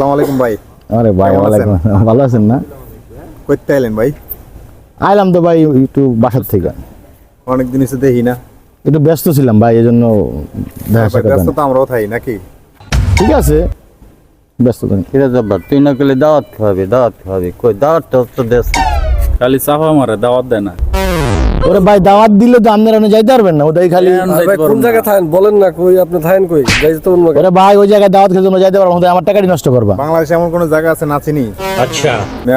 আসসালামু আলাইকুম ভাই। আরে ভাই কেমন ওয়ালাইকুম আসসালাম। ভালো আছেন না? কইতে আইলেন ভাই? আইলাম তো ভাই একটু বাসার থেকে। অনেকদিন এসে দেখি না। একটু ব্যস্ত ছিলাম ভাই, এজন্য দেখা ভাই, সাক্ষাৎ ব্যস্ত হয়নি। তো আমরাও থাই নাকি? ঠিক আছে, ব্যস্ত তো নেই। কিরে জব্বার তুই না গেলে দাওয়াত খাওয়াবি কই দাওয়াতটা তো দেশ না। খালি চাপা মারে, দাওয়াত দেয় না। ওরে ভাই দাওয়াত দিলে তো আপনারা যাইতে পারবেন না, ওটাই খালি। ভাই কোন জায়গায় থাকেন বলেন না, কই আপনি থাকেন কই? যাই তো অন্য ওরে ভাই ওই জায়গায় দাওয়াত খেতে তোমরা যাইতে পারবো না, আমার টাকাটি নষ্ট করবা। বাংলাদেশে এমন কোন জায়গা আছে না চিনি?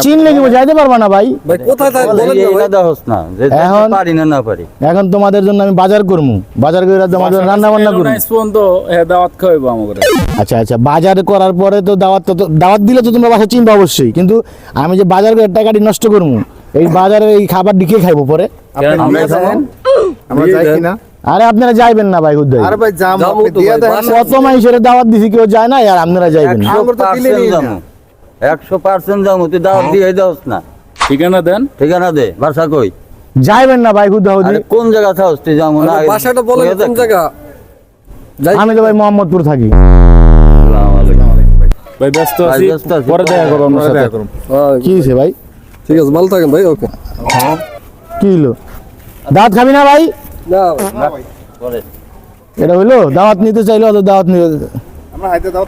চিনলে কি যাইতে পারবা না ভাই? ভাই কোথায় থাকেন বলেন না ভাই। দাওস না যে এখন- পারি না পারি। এখন তোমাদের জন্য আমি বাজার করবো, বাজার করে তোমাদের রান্না বান্না করবো। পর্যন্ত দাওয়াত খাওয়াইবো আমাকে। আচ্ছা আচ্ছা, বাজার করার পরে তো দাওয়াত দিলে তো তোমরা বাসা চিনবা অবশ্যই, কিন্তু আমি যে বাজার করে টাকাটি নষ্ট করবো, এই বাজারে এই খাবার ডিকে খাইবো পরে। আপনি আমরা দিয়ে দেন, আমরা যাই কিনা? আরে আপনারা যাইবেন না ভাই হুদ্দাই। আরে ভাই যাম, যাবো আপনি তো দিয়ে ভাই, দেন। বাসা- কত মাইসের দাওয়াত দিছি, কেউ যায় না, আর আপনারা যাইবেন না। আমরা তো দিলেনই না। 100% যাবো, তুই দাওয়াত দিয়ে দাওস না। ঠিকানা দেন। ঠিকানা দে, বাসা কই? যাইবেন না ভাই হুদ্দা হুদ্দি। আরে কোন জায়গা থাকস তুই যাবো না? আপনার বাসাটা বলেন কোন জায়গা? যাই আমি তো ভাই মোহাম্মদপুর থাকি। ভাই ব্যস্ত ভাই, আছি, ব্যস্ত আছি। পরে দেখা করবো আপনার পরে সাথে। দেখা করুন। হ্যাঁ, কি হয়েছে ভাই? ঠিক আছে, ভালো থাকেন ভাই। ওকে। কি হলো? দাওয়াত খাবি না ভাই? না পরে এটা হইলো দাওয়াত নিতে চাইলো, দাওয়াত নিতে আমরা হাইতে দাও।